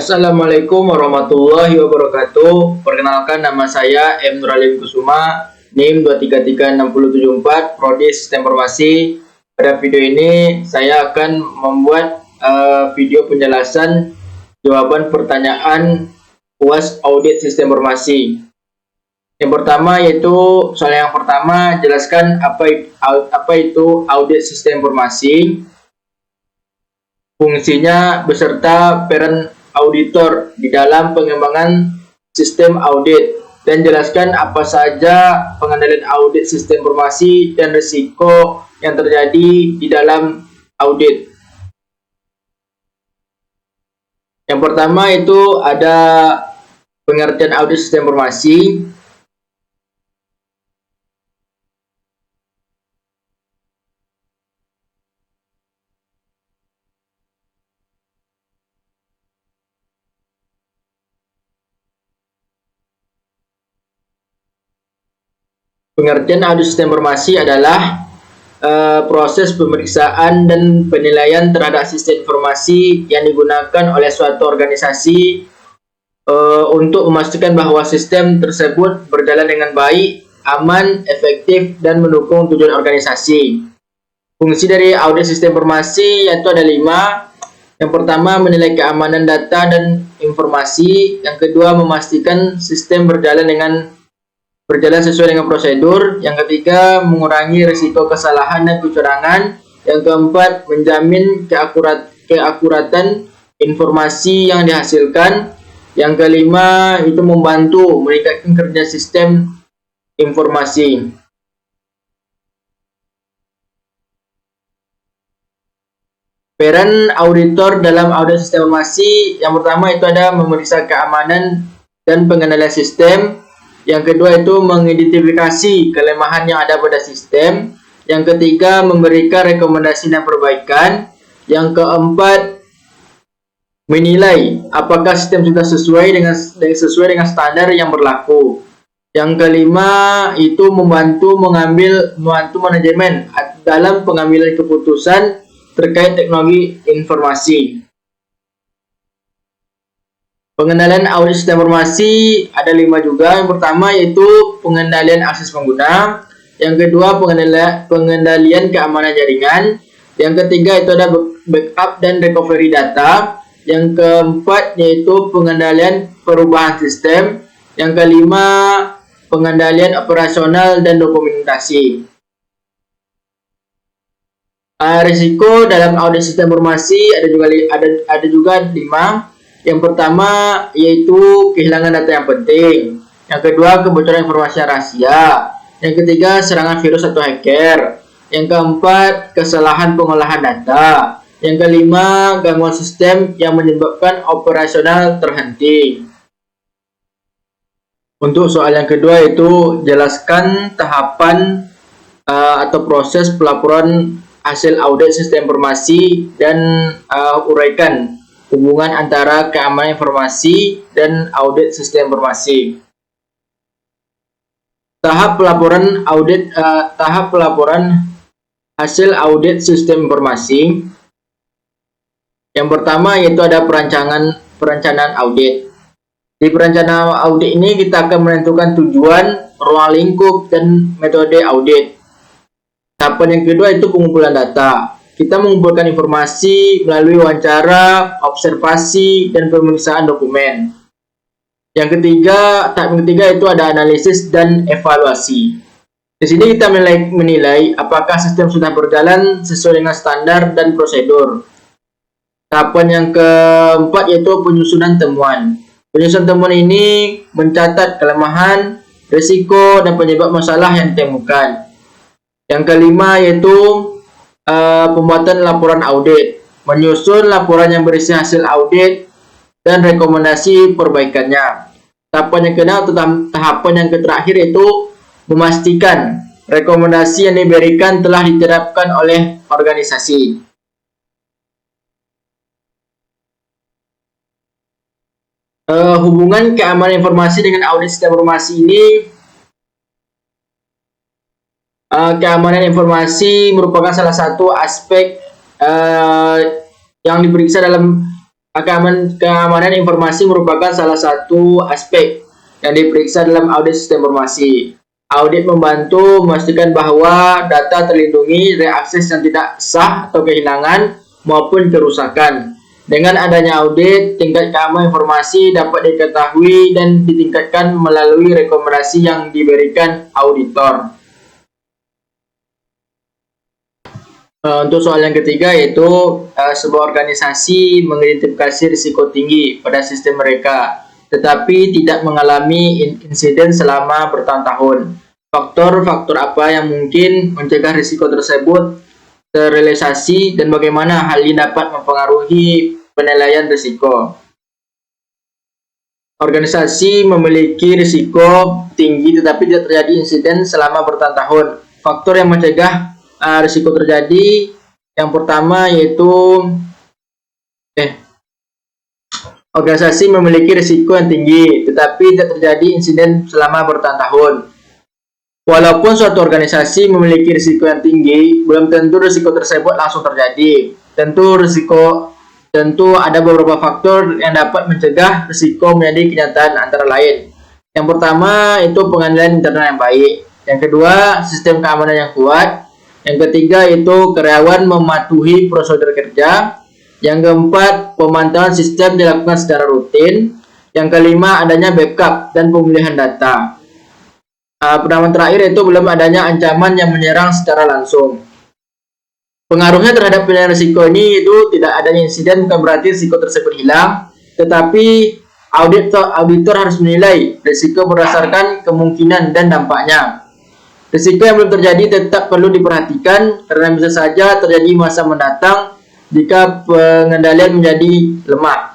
Assalamualaikum warahmatullahi wabarakatuh. Perkenalkan, nama saya M. Nuralim Kusuma, NIM 2336074, Prodi Sistem Informasi. Pada video ini saya akan membuat video penjelasan jawaban pertanyaan UAS Audit Sistem Informasi. Yang pertama yaitu soal yang pertama, jelaskan apa itu audit sistem informasi, fungsinya beserta peran auditor di dalam pengembangan sistem audit, dan jelaskan apa saja pengendalian audit sistem informasi dan risiko yang terjadi di dalam audit. Yang pertama itu ada pengertian audit sistem informasi. Pengertian audit sistem informasi adalah proses pemeriksaan dan penilaian terhadap sistem informasi yang digunakan oleh suatu organisasi untuk memastikan bahwa sistem tersebut berjalan dengan baik, aman, efektif, dan mendukung tujuan organisasi. Fungsi dari audit sistem informasi yaitu ada 5. Yang pertama, menilai keamanan data dan informasi. Yang kedua, memastikan sistem berjalan sesuai dengan prosedur. Yang ketiga, mengurangi risiko kesalahan dan kecurangan. Yang keempat, menjamin keakuratan informasi yang dihasilkan. Yang kelima, itu membantu meningkatkan kerja sistem informasi. Peran auditor dalam audit sistem informasi, yang pertama itu ada memeriksa keamanan dan pengendalian sistem. Yang kedua itu mengidentifikasi kelemahan yang ada pada sistem. Yang ketiga, memberikan rekomendasi dan perbaikan. Yang keempat, menilai apakah sistem sudah sesuai dengan standar yang berlaku. Yang kelima itu membantu manajemen dalam pengambilan keputusan terkait teknologi informasi. Pengendalian audit sistem informasi ada 5 juga. Yang pertama yaitu pengendalian akses pengguna. Yang kedua, pengendalian keamanan jaringan. Yang ketiga itu ada backup dan recovery data. Yang keempat yaitu pengendalian perubahan sistem. Yang kelima, pengendalian operasional dan dokumentasi. Risiko dalam audit sistem informasi ada juga 5. Yang pertama yaitu kehilangan data yang penting. Yang kedua, kebocoran informasi rahasia. Yang ketiga, serangan virus atau hacker. Yang keempat, kesalahan pengolahan data. Yang kelima, gangguan sistem yang menyebabkan operasional terhenti. Untuk soal yang kedua yaitu jelaskan tahapan atau proses pelaporan hasil audit sistem informasi dan uraikan hubungan antara keamanan informasi dan audit sistem informasi. Tahap pelaporan hasil audit sistem informasi. Yang pertama yaitu ada perencanaan audit. Di perencanaan audit ini kita akan menentukan tujuan, ruang lingkup, dan metode audit. Tahapan yang kedua itu pengumpulan data. Kita mengumpulkan informasi melalui wawancara, observasi, dan pemeriksaan dokumen. Yang ketiga, tahap yang ketiga itu ada analisis dan evaluasi. Di sini kita menilai apakah sistem sudah berjalan sesuai dengan standar dan prosedur. Tahapan yang keempat yaitu penyusunan temuan. Penyusunan temuan ini mencatat kelemahan, risiko, dan penyebab masalah yang ditemukan. Yang kelima yaitu pembuatan laporan audit, menyusun laporan yang berisi hasil audit dan rekomendasi perbaikannya. Tahapan yang keenam atau tahapan yang terakhir yaitu memastikan rekomendasi yang diberikan telah diterapkan oleh organisasi. Hubungan keamanan informasi dengan audit sistem informasi ini, keamanan informasi merupakan salah satu aspek yang diperiksa dalam Keamanan informasi merupakan salah satu aspek yang diperiksa dalam audit sistem informasi. Audit membantu memastikan bahwa data terlindungi dari akses yang tidak sah atau kehilangan maupun kerusakan. Dengan adanya audit, tingkat keamanan informasi dapat diketahui dan ditingkatkan melalui rekomendasi yang diberikan auditor. Untuk soal yang ketiga yaitu sebuah organisasi mengidentifikasi risiko tinggi pada sistem mereka, tetapi tidak mengalami insiden selama bertahun-tahun. Faktor-faktor apa yang mungkin mencegah risiko tersebut terrealisasi dan bagaimana hal ini dapat mempengaruhi penilaian risiko? Organisasi memiliki risiko tinggi tetapi tidak terjadi insiden selama bertahun-tahun. Faktor yang mencegah risiko terjadi yang pertama yaitu organisasi memiliki risiko yang tinggi tetapi tidak terjadi insiden selama bertahun-tahun. Walaupun suatu organisasi memiliki risiko yang tinggi, belum tentu risiko tersebut langsung terjadi. Tentu ada beberapa faktor yang dapat mencegah risiko menjadi kenyataan, antara lain. Yang pertama itu pengendalian internal yang baik. Yang kedua, sistem keamanan yang kuat. Yang ketiga itu karyawan mematuhi prosedur kerja. Yang keempat, pemantauan sistem dilakukan secara rutin. Yang kelima, adanya backup dan pemulihan data. Pendapat terakhir itu belum adanya ancaman yang menyerang secara langsung. Pengaruhnya terhadap penilaian risiko ini itu tidak adanya insiden bukan berarti risiko tersebut hilang, tetapi auditor harus menilai risiko berdasarkan kemungkinan dan dampaknya. Risiko yang belum terjadi tetap perlu diperhatikan karena bisa saja terjadi masa mendatang jika pengendalian menjadi lemah.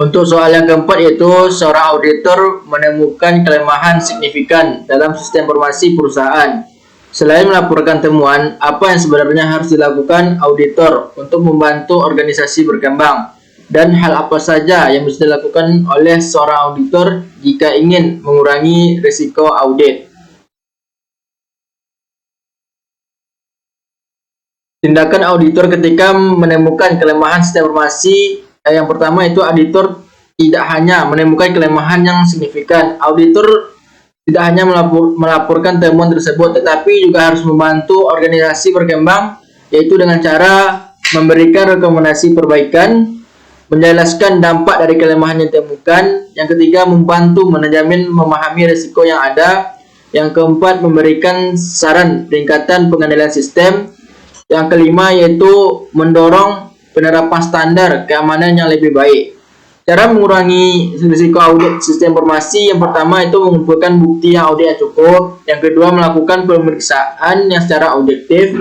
Untuk soal yang keempat yaitu seorang auditor menemukan kelemahan signifikan dalam sistem informasi perusahaan. Selain melaporkan temuan, apa yang sebenarnya harus dilakukan auditor untuk membantu organisasi berkembang? Dan hal apa saja yang bisa dilakukan oleh seorang auditor jika ingin mengurangi risiko audit? Tindakan auditor ketika menemukan kelemahan sistem informasi. Yang pertama itu auditor tidak hanya menemukan kelemahan yang signifikan. Auditor tidak hanya melaporkan temuan tersebut, tetapi juga harus membantu organisasi berkembang, yaitu dengan cara memberikan rekomendasi perbaikan, menjelaskan dampak dari kelemahan yang ditemukan. Yang ketiga, membantu manajemen memahami risiko yang ada. Yang keempat, memberikan saran peningkatan pengendalian sistem. Yang kelima yaitu mendorong penerapan standar keamanan yang lebih baik. Cara mengurangi risiko audit sistem informasi, yang pertama itu mengumpulkan bukti yang audit yang cukup. Yang kedua, melakukan pemeriksaan yang secara objektif.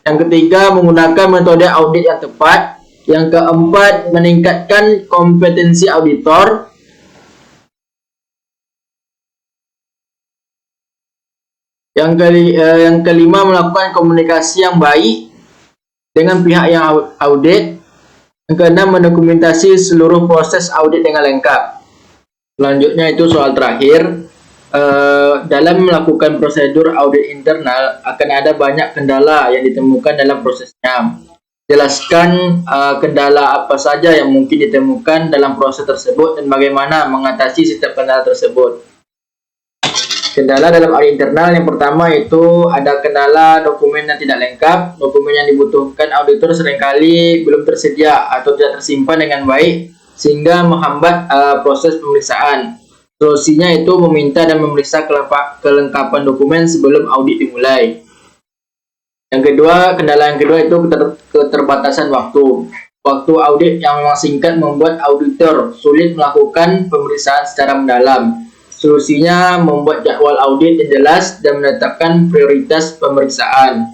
Yang ketiga, menggunakan metode audit yang tepat. Yang keempat, meningkatkan kompetensi auditor. Yang kelima, melakukan komunikasi yang baik dengan pihak yang audit. Yang keenam, mendokumentasi seluruh proses audit dengan lengkap. Selanjutnya itu soal terakhir. Dalam melakukan prosedur audit internal akan ada banyak kendala yang ditemukan dalam prosesnya. Jelaskan kendala apa saja yang mungkin ditemukan dalam proses tersebut dan bagaimana mengatasi setiap kendala tersebut. Kendala dalam audit internal yang pertama itu ada kendala dokumen yang tidak lengkap. Dokumen yang dibutuhkan auditor seringkali belum tersedia atau tidak tersimpan dengan baik sehingga menghambat proses pemeriksaan. Solusinya itu meminta dan memeriksa kelengkapan dokumen sebelum audit dimulai. Kendala yang kedua itu keterbatasan waktu. Waktu audit yang memang singkat membuat auditor sulit melakukan pemeriksaan secara mendalam. Solusinya membuat jadwal audit yang jelas dan menetapkan prioritas pemeriksaan.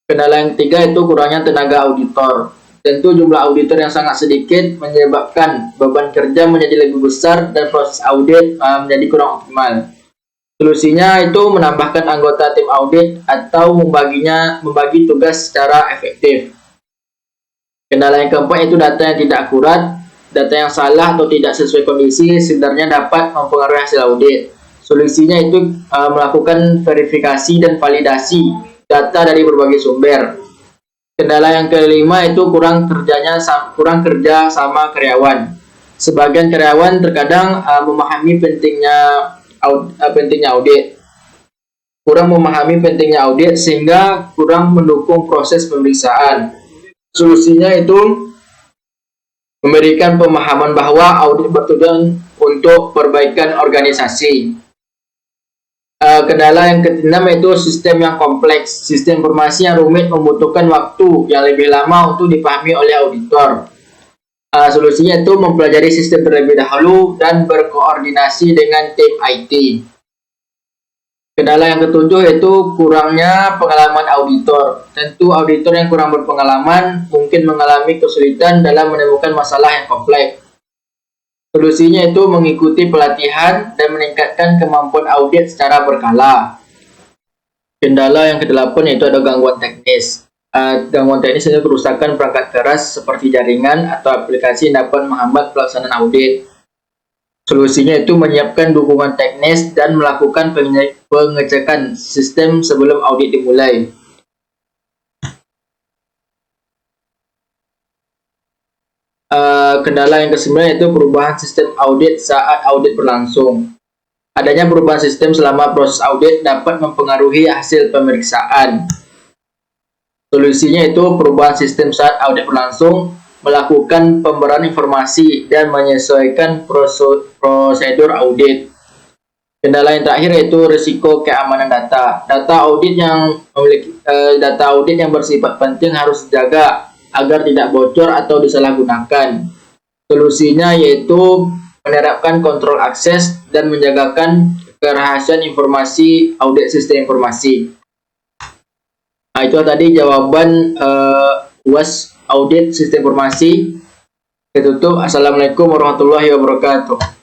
Kendala yang ketiga itu kurangnya tenaga auditor. Tentu jumlah auditor yang sangat sedikit menyebabkan beban kerja menjadi lebih besar dan proses audit menjadi kurang optimal. Solusinya itu menambahkan anggota tim audit atau membagi tugas secara efektif. Kendala yang keempat itu data yang tidak akurat. Data yang salah atau tidak sesuai kondisi sebenarnya dapat mempengaruhi hasil audit. Solusinya itu melakukan verifikasi dan validasi data dari berbagai sumber. Kendala yang kelima itu kurang kerja sama karyawan. Sebagian karyawan terkadang memahami pentingnya audit, kurang memahami pentingnya audit sehingga kurang mendukung proses pemeriksaan. Solusinya itu memberikan pemahaman bahwa audit bertujuan untuk perbaikan organisasi. Kendala yang keenam itu sistem yang kompleks. Sistem informasi yang rumit membutuhkan waktu yang lebih lama untuk dipahami oleh auditor. Solusinya itu mempelajari sistem terlebih dahulu dan berkoordinasi dengan tim IT. Kendala yang ketujuh yaitu kurangnya pengalaman auditor. Tentu auditor yang kurang berpengalaman mungkin mengalami kesulitan dalam menemukan masalah yang kompleks. Solusinya itu mengikuti pelatihan dan meningkatkan kemampuan audit secara berkala. Kendala yang kedelapan yaitu ada gangguan teknis. Gangguan teknis adalah kerusakan perangkat keras seperti jaringan atau aplikasi yang dapat menghambat pelaksanaan audit. Solusinya itu menyiapkan dukungan teknis dan melakukan pengecekan sistem sebelum audit dimulai. Kendala yang ke-9 yaitu perubahan sistem audit saat audit berlangsung. Adanya perubahan sistem selama proses audit dapat mempengaruhi hasil pemeriksaan. Solusinya itu perubahan sistem saat audit berlangsung, melakukan pemberian informasi dan menyesuaikan prosedur audit. Kendala yang terakhir yaitu risiko keamanan data. Data audit yang bersifat penting harus dijaga agar tidak bocor atau disalahgunakan. Solusinya yaitu menerapkan kontrol akses dan menjagakan kerahasiaan informasi audit sistem informasi. Itu tadi jawaban UAS audit sistem informasi. Tutup. Assalamualaikum warahmatullahi wabarakatuh.